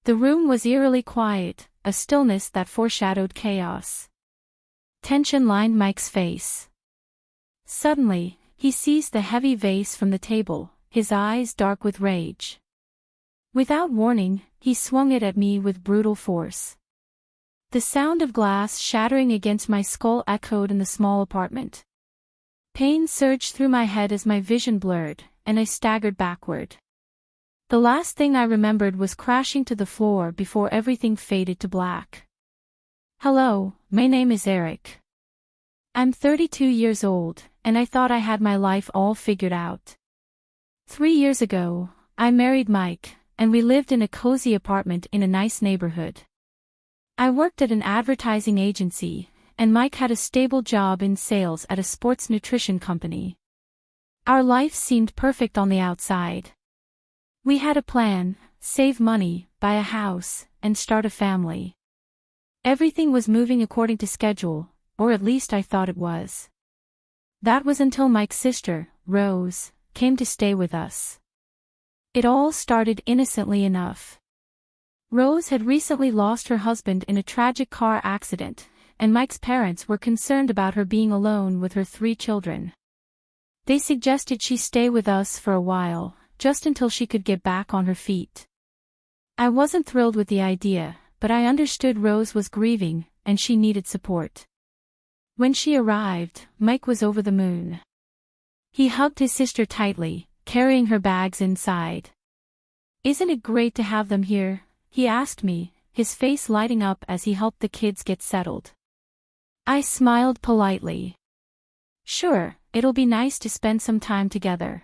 The room was eerily quiet, a stillness that foreshadowed chaos. Tension lined Mike's face. Suddenly, he seized the heavy vase from the table, his eyes dark with rage. Without warning, he swung it at me with brutal force. The sound of glass shattering against my skull echoed in the small apartment. Pain surged through my head as my vision blurred, and I staggered backward. The last thing I remembered was crashing to the floor before everything faded to black. Hello, my name is Eric. I'm 32 years old, and I thought I had my life all figured out. 3 years ago, I married Mike, and we lived in a cozy apartment in a nice neighborhood. I worked at an advertising agency, and Mike had a stable job in sales at a sports nutrition company. Our life seemed perfect on the outside. We had a plan: save money, buy a house, and start a family. Everything was moving according to schedule, or at least I thought it was. That was until Mike's sister, Rose, came to stay with us. It all started innocently enough. Rose had recently lost her husband in a tragic car accident, and Mike's parents were concerned about her being alone with her 3 children. They suggested she stay with us for a while, just until she could get back on her feet. I wasn't thrilled with the idea, but I understood Rose was grieving, and she needed support. When she arrived, Mike was over the moon. He hugged his sister tightly, carrying her bags inside. "Isn't it great to have them here?" he asked me, his face lighting up as he helped the kids get settled. I smiled politely. Sure, it'll be nice to spend some time together.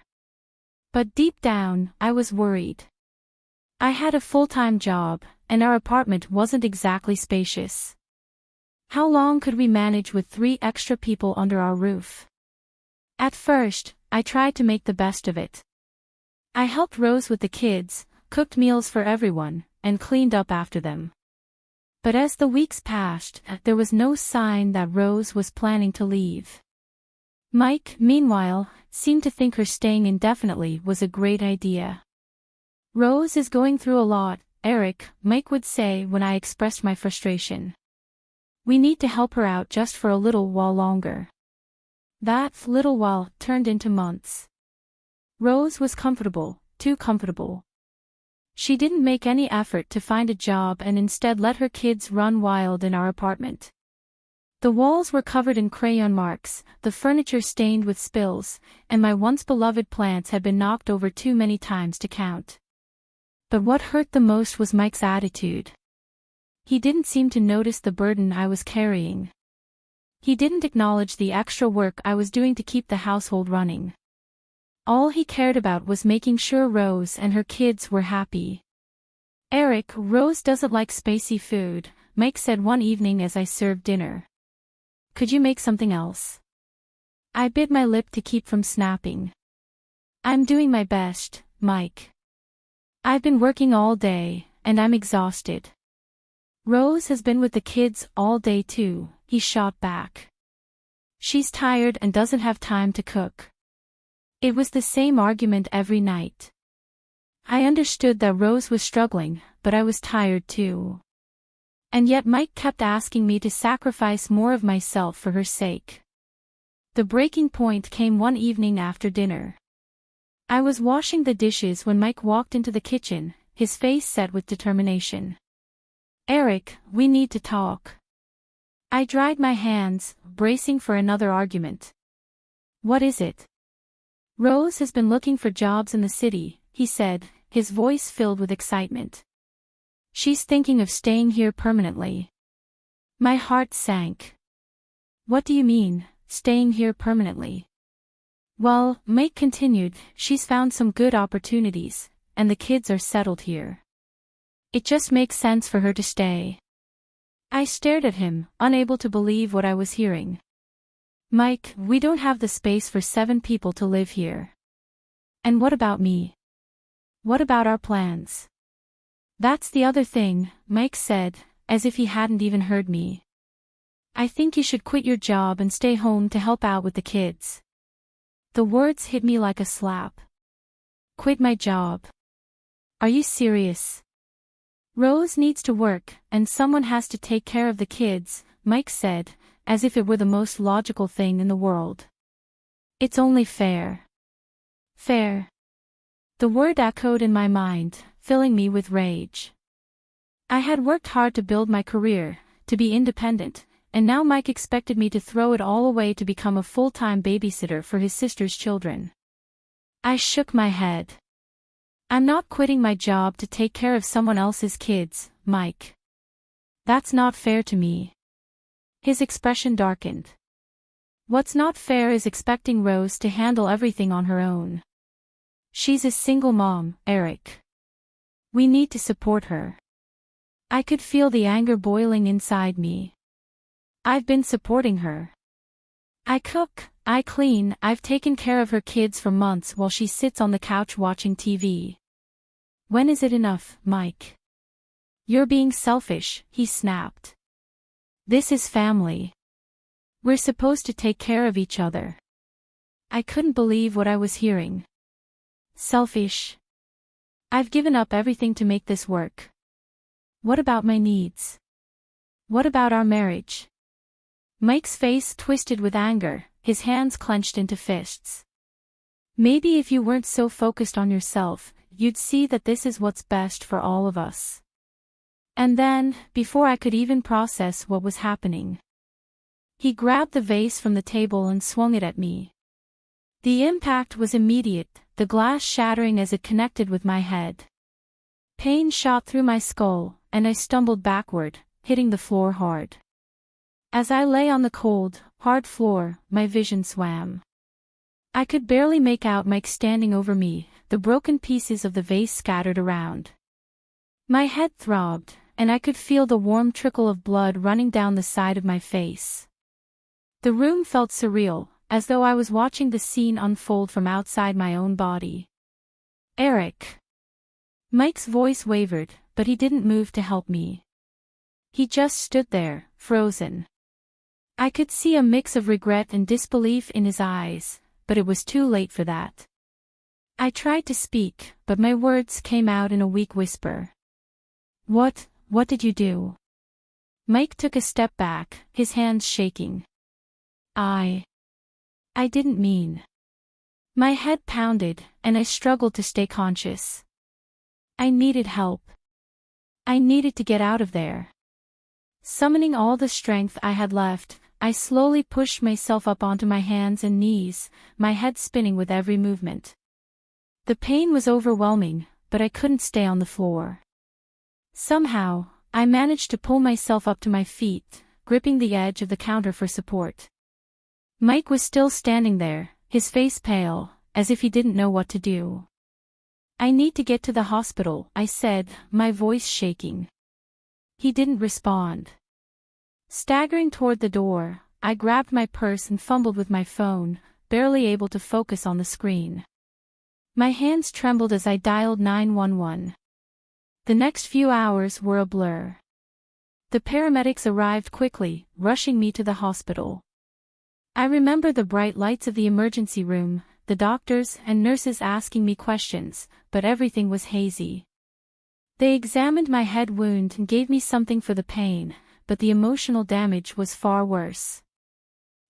But deep down, I was worried. I had a full-time job, and our apartment wasn't exactly spacious. How long could we manage with 3 extra people under our roof? At first, I tried to make the best of it. I helped Rose with the kids, cooked meals for everyone, and cleaned up after them. But as the weeks passed, there was no sign that Rose was planning to leave. Mike, meanwhile, seemed to think her staying indefinitely was a great idea. "Rose is going through a lot, Eric," Mike would say when I expressed my frustration. "We need to help her out just for a little while longer." That little while turned into months. Rose was comfortable, too comfortable. She didn't make any effort to find a job and instead let her kids run wild in our apartment. The walls were covered in crayon marks, the furniture stained with spills, and my once beloved plants had been knocked over too many times to count. But what hurt the most was Mike's attitude. He didn't seem to notice the burden I was carrying. He didn't acknowledge the extra work I was doing to keep the household running. All he cared about was making sure Rose and her kids were happy. "Eric, Rose doesn't like spicy food," Mike said one evening as I served dinner. "Could you make something else?" I bit my lip to keep from snapping. "I'm doing my best, Mike. I've been working all day, and I'm exhausted." "Rose has been with the kids all day too," he shot back. "She's tired and doesn't have time to cook." It was the same argument every night. I understood that Rose was struggling, but I was tired too. And yet Mike kept asking me to sacrifice more of myself for her sake. The breaking point came one evening after dinner. I was washing the dishes when Mike walked into the kitchen, his face set with determination. "Eric, we need to talk." I dried my hands, bracing for another argument. "What is it?" "Rose has been looking for jobs in the city," he said, his voice filled with excitement. "She's thinking of staying here permanently." My heart sank. "What do you mean, staying here permanently?" "Well," Mike continued, "she's found some good opportunities, and the kids are settled here. It just makes sense for her to stay." I stared at him, unable to believe what I was hearing. "Mike, we don't have the space for 7 people to live here. And what about me? What about our plans?" "That's the other thing," Mike said, as if he hadn't even heard me. "I think you should quit your job and stay home to help out with the kids." The words hit me like a slap. Quit my job? Are you serious? Rose needs to work, and someone has to take care of the kids, Mike said, as if it were the most logical thing in the world. It's only fair. Fair. The word echoed in my mind, filling me with rage. I had worked hard to build my career, to be independent, and now Mike expected me to throw it all away to become a full-time babysitter for his sister's children. I shook my head. I'm not quitting my job to take care of someone else's kids, Mike. That's not fair to me. His expression darkened. What's not fair is expecting Rose to handle everything on her own. She's a single mom, Eric. We need to support her. I could feel the anger boiling inside me. I've been supporting her. I cook, I clean, I've taken care of her kids for months while she sits on the couch watching TV. When is it enough, Mike? You're being selfish, he snapped. This is family. We're supposed to take care of each other. I couldn't believe what I was hearing. Selfish. I've given up everything to make this work. What about my needs? What about our marriage? Mike's face twisted with anger, his hands clenched into fists. Maybe if you weren't so focused on yourself, you'd see that this is what's best for all of us. And then, before I could even process what was happening, he grabbed the vase from the table and swung it at me. The impact was immediate, the glass shattering as it connected with my head. Pain shot through my skull, and I stumbled backward, hitting the floor hard. As I lay on the cold, hard floor, my vision swam. I could barely make out Mike standing over me, the broken pieces of the vase scattered around. My head throbbed, and I could feel the warm trickle of blood running down the side of my face. The room felt surreal, as though I was watching the scene unfold from outside my own body. Eric. Mike's voice wavered, but he didn't move to help me. He just stood there, frozen. I could see a mix of regret and disbelief in his eyes, but it was too late for that. I tried to speak, but my words came out in a weak whisper. What did you do? Mike took a step back, his hands shaking. I didn't mean. My head pounded, and I struggled to stay conscious. I needed help. I needed to get out of there. Summoning all the strength I had left, I slowly pushed myself up onto my hands and knees, my head spinning with every movement. The pain was overwhelming, but I couldn't stay on the floor. Somehow, I managed to pull myself up to my feet, gripping the edge of the counter for support. Mike was still standing there, his face pale, as if he didn't know what to do. I need to get to the hospital, I said, my voice shaking. He didn't respond. Staggering toward the door, I grabbed my purse and fumbled with my phone, barely able to focus on the screen. My hands trembled as I dialed 911. The next few hours were a blur. The paramedics arrived quickly, rushing me to the hospital. I remember the bright lights of the emergency room, the doctors and nurses asking me questions, but everything was hazy. They examined my head wound and gave me something for the pain, but the emotional damage was far worse.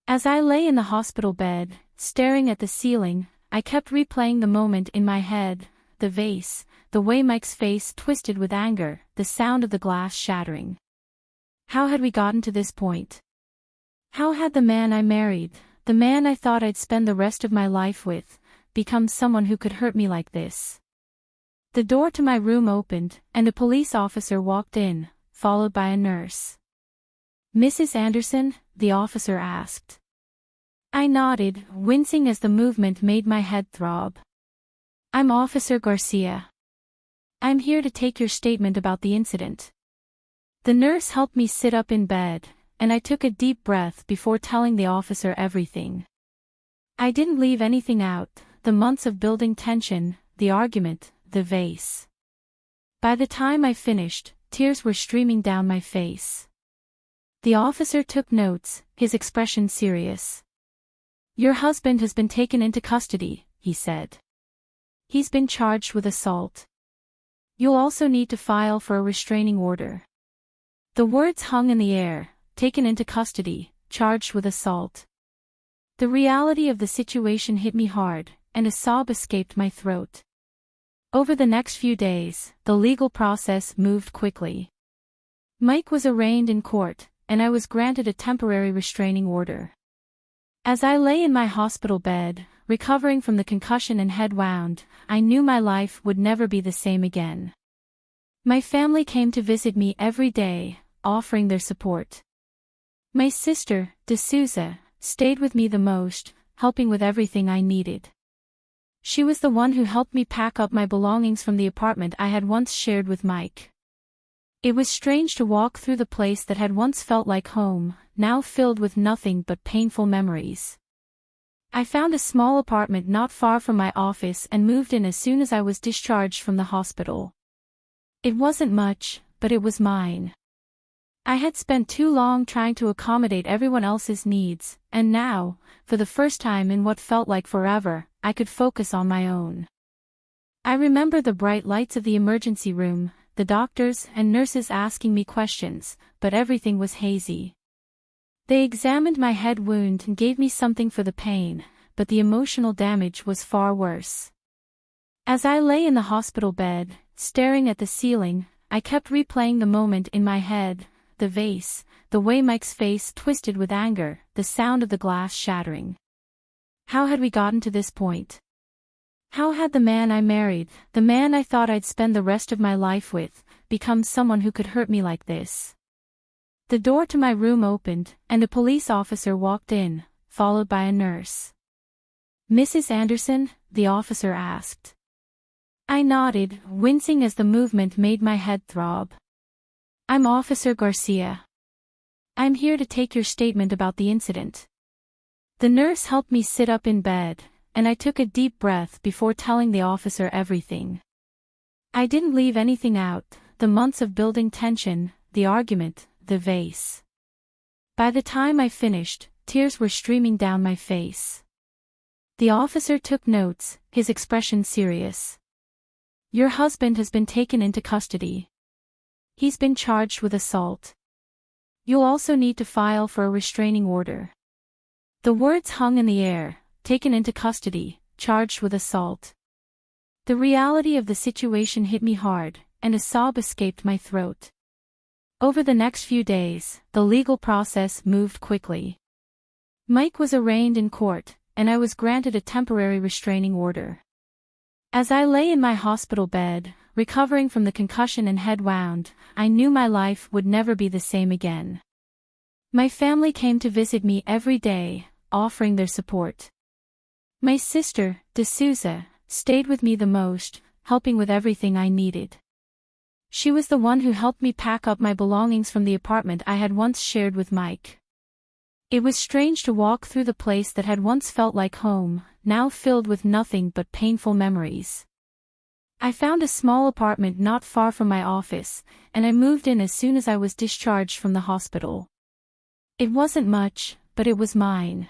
As I lay in the hospital bed, staring at the ceiling, I kept replaying the moment in my head, the vase, the way Mike's face twisted with anger, the sound of the glass shattering. How had we gotten to this point? How had the man I married, the man I thought I'd spend the rest of my life with, become someone who could hurt me like this? The door to my room opened, and a police officer walked in, followed by a nurse. "Mrs. Anderson?" the officer asked. I nodded, wincing as the movement made my head throb. "I'm Officer Garcia. I'm here to take your statement about the incident." The nurse helped me sit up in bed, and I took a deep breath before telling the officer everything. I didn't leave anything out, the months of building tension, the argument, the vase. By the time I finished, tears were streaming down my face. The officer took notes, his expression serious. "Your husband has been taken into custody," he said. "He's been charged with assault." You'll also need to file for a restraining order. The words hung in the air, taken into custody, charged with assault. The reality of the situation hit me hard, and a sob escaped my throat. Over the next few days, the legal process moved quickly. Mike was arraigned in court, and I was granted a temporary restraining order. As I lay in my hospital bed, recovering from the concussion and head wound, I knew my life would never be the same again. My family came to visit me every day, offering their support. My sister, D'Souza, stayed with me the most, helping with everything I needed. She was the one who helped me pack up my belongings from the apartment I had once shared with Mike. It was strange to walk through the place that had once felt like home, now filled with nothing but painful memories. I found a small apartment not far from my office and moved in as soon as I was discharged from the hospital. It wasn't much, but it was mine. I had spent too long trying to accommodate everyone else's needs, and now, for the first time in what felt like forever, I could focus on my own. I remember the bright lights of the emergency room, the doctors and nurses asking me questions, but everything was hazy. They examined my head wound and gave me something for the pain, but the emotional damage was far worse. As I lay in the hospital bed, staring at the ceiling, I kept replaying the moment in my head, the vase, the way Mike's face twisted with anger, the sound of the glass shattering. How had we gotten to this point? How had the man I married, the man I thought I'd spend the rest of my life with, become someone who could hurt me like this? The door to my room opened, and a police officer walked in, followed by a nurse. "Mrs. Anderson?" the officer asked. I nodded, wincing as the movement made my head throb. "I'm Officer Garcia. I'm here to take your statement about the incident." The nurse helped me sit up in bed, and I took a deep breath before telling the officer everything. I didn't leave anything out, the months of building tension, the argument, the vase. By the time I finished, tears were streaming down my face. The officer took notes, his expression serious. "Your husband has been taken into custody. He's been charged with assault. You'll also need to file for a restraining order." The words hung in the air, taken into custody, charged with assault. The reality of the situation hit me hard, and a sob escaped my throat. Over the next few days, the legal process moved quickly. Mike was arraigned in court, and I was granted a temporary restraining order. As I lay in my hospital bed, recovering from the concussion and head wound, I knew my life would never be the same again. My family came to visit me every day, offering their support. My sister, D'Souza, stayed with me the most, helping with everything I needed. She was the one who helped me pack up my belongings from the apartment I had once shared with Mike. It was strange to walk through the place that had once felt like home, now filled with nothing but painful memories. I found a small apartment not far from my office, and I moved in as soon as I was discharged from the hospital. It wasn't much, but it was mine.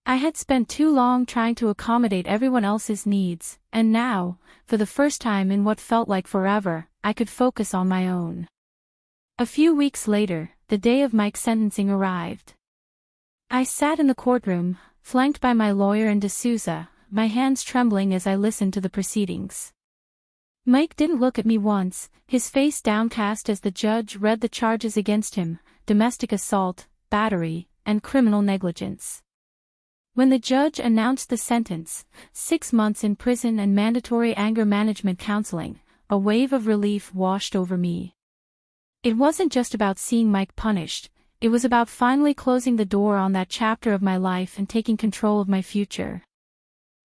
I had spent too long trying to accommodate everyone else's needs, and now, for the first time in what felt like forever, I could focus on my own. A few weeks later, the day of Mike's sentencing arrived. I sat in the courtroom, flanked by my lawyer and D'Souza, my hands trembling as I listened to the proceedings. Mike didn't look at me once, his face downcast as the judge read the charges against him: domestic assault, battery, and criminal negligence. When the judge announced the sentence, 6 months in prison and mandatory anger management counseling, a wave of relief washed over me. It wasn't just about seeing Mike punished, it was about finally closing the door on that chapter of my life and taking control of my future.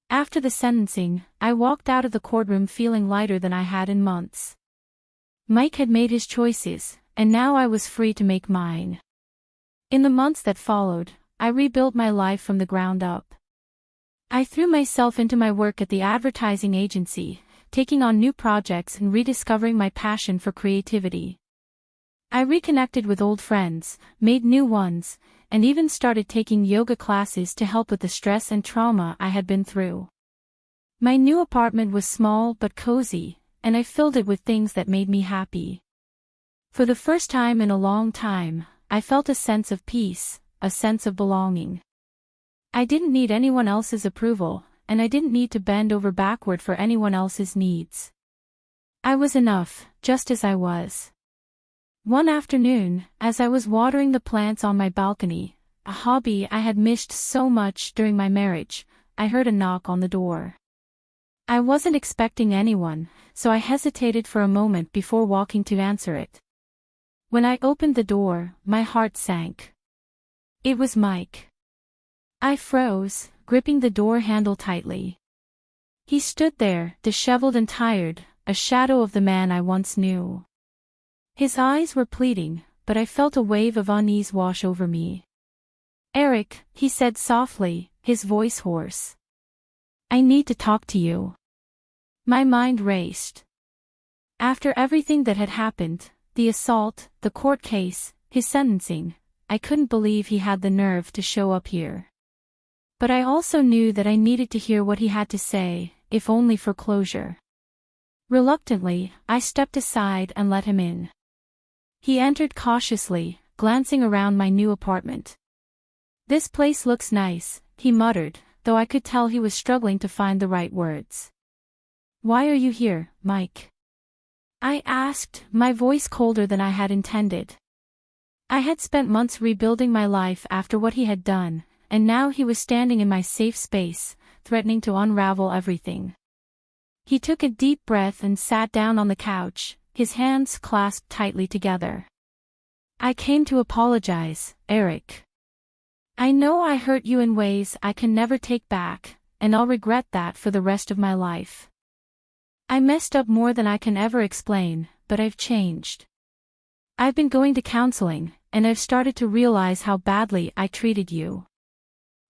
After the sentencing, I walked out of the courtroom feeling lighter than I had in months. Mike had made his choices, and now I was free to make mine. In the months that followed, I rebuilt my life from the ground up. I threw myself into my work at the advertising agency, taking on new projects and rediscovering my passion for creativity. I reconnected with old friends, made new ones, and even started taking yoga classes to help with the stress and trauma I had been through. My new apartment was small but cozy, and I filled it with things that made me happy. For the first time in a long time, I felt a sense of peace, a sense of belonging. I didn't need anyone else's approval, and I didn't need to bend over backward for anyone else's needs. I was enough, just as I was. One afternoon, as I was watering the plants on my balcony, a hobby I had missed so much during my marriage, I heard a knock on the door. I wasn't expecting anyone, so I hesitated for a moment before walking to answer it. When I opened the door, my heart sank. It was Mike. I froze, gripping the door handle tightly. He stood there, disheveled and tired, a shadow of the man I once knew. His eyes were pleading, but I felt a wave of unease wash over me. "Eric," he said softly, his voice hoarse. "I need to talk to you." My mind raced. After everything that had happened, the assault, the court case, his sentencing, I couldn't believe he had the nerve to show up here. But I also knew that I needed to hear what he had to say, if only for closure. Reluctantly, I stepped aside and let him in. He entered cautiously, glancing around my new apartment. "This place looks nice," he muttered, though I could tell he was struggling to find the right words. "Why are you here, Mike?" I asked, my voice colder than I had intended. I had spent months rebuilding my life after what he had done, and now he was standing in my safe space, threatening to unravel everything. He took a deep breath and sat down on the couch, his hands clasped tightly together. "I came to apologize, Eric. I know I hurt you in ways I can never take back, and I'll regret that for the rest of my life. I messed up more than I can ever explain, but I've changed. I've been going to counseling, and I've started to realize how badly I treated you."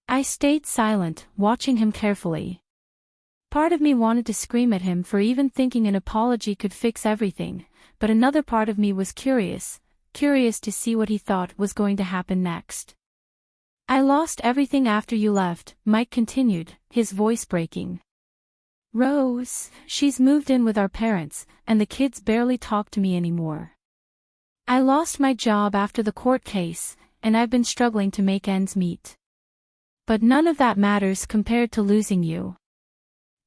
I stayed silent, watching him carefully. Part of me wanted to scream at him for even thinking an apology could fix everything, but another part of me was curious to see what he thought was going to happen next. "I lost everything after you left," Mike continued, his voice breaking. "Rose, she's moved in with our parents, and the kids barely talk to me anymore. I lost my job after the court case, and I've been struggling to make ends meet. But none of that matters compared to losing you."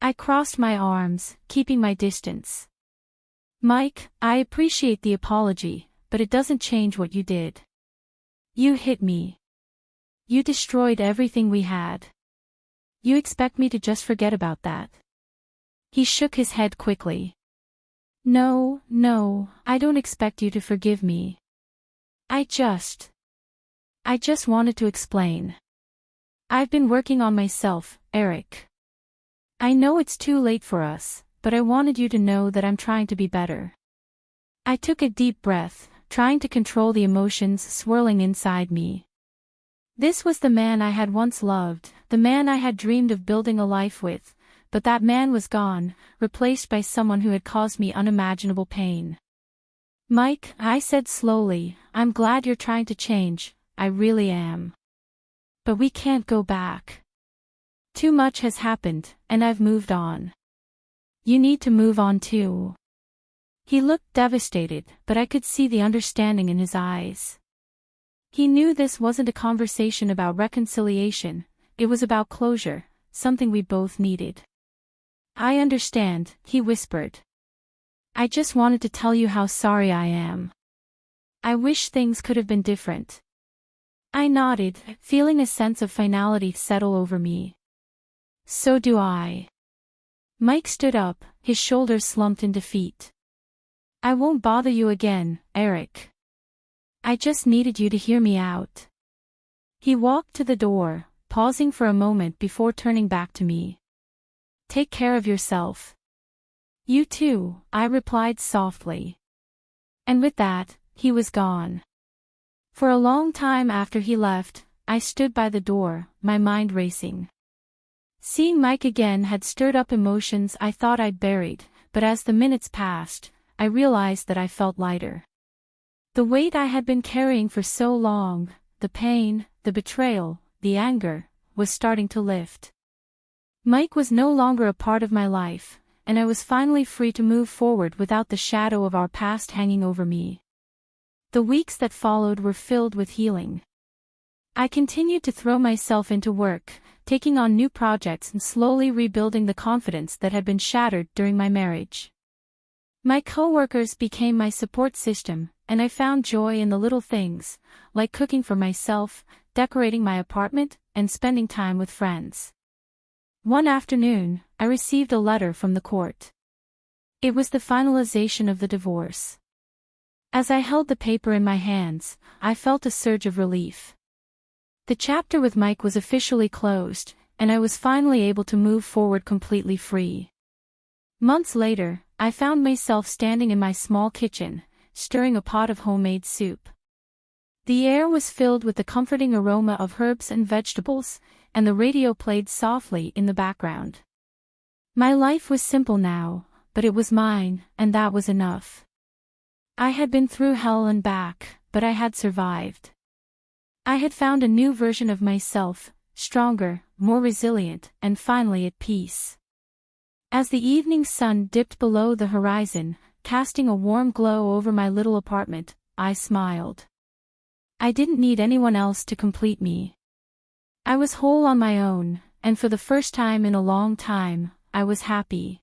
I crossed my arms, keeping my distance. "Mike, I appreciate the apology, but it doesn't change what you did. You hit me. You destroyed everything we had. You expect me to just forget about that?" He shook his head quickly. No, I don't expect you to forgive me. I just wanted to explain. I've been working on myself, Eric. I know it's too late for us, but I wanted you to know that I'm trying to be better." I took a deep breath, trying to control the emotions swirling inside me. This was the man I had once loved, the man I had dreamed of building a life with, but that man was gone, replaced by someone who had caused me unimaginable pain. "Mike," I said slowly, "I'm glad you're trying to change, I really am. But we can't go back. Too much has happened, and I've moved on. You need to move on too." He looked devastated, but I could see the understanding in his eyes. He knew this wasn't a conversation about reconciliation, it was about closure, something we both needed. "I understand," he whispered. "I just wanted to tell you how sorry I am. I wish things could have been different." I nodded, feeling a sense of finality settle over me. "So do I." Mike stood up, his shoulders slumped in defeat. "I won't bother you again, Eric. I just needed you to hear me out." He walked to the door, pausing for a moment before turning back to me. "Take care of yourself." "You too," I replied softly. And with that, he was gone. For a long time after he left, I stood by the door, my mind racing. Seeing Mike again had stirred up emotions I thought I'd buried, but as the minutes passed, I realized that I felt lighter. The weight I had been carrying for so long, the pain, the betrayal, the anger, was starting to lift. Mike was no longer a part of my life, and I was finally free to move forward without the shadow of our past hanging over me. The weeks that followed were filled with healing. I continued to throw myself into work, taking on new projects and slowly rebuilding the confidence that had been shattered during my marriage. My coworkers became my support system, and I found joy in the little things, like cooking for myself, decorating my apartment, and spending time with friends. One afternoon, I received a letter from the court. It was the finalization of the divorce. As I held the paper in my hands, I felt a surge of relief. The chapter with Mike was officially closed, and I was finally able to move forward completely free. Months later, I found myself standing in my small kitchen, stirring a pot of homemade soup. The air was filled with the comforting aroma of herbs and vegetables, and the radio played softly in the background. My life was simple now, but it was mine, and that was enough. I had been through hell and back, but I had survived. I had found a new version of myself, stronger, more resilient, and finally at peace. As the evening sun dipped below the horizon, casting a warm glow over my little apartment, I smiled. I didn't need anyone else to complete me. I was whole on my own, and for the first time in a long time, I was happy.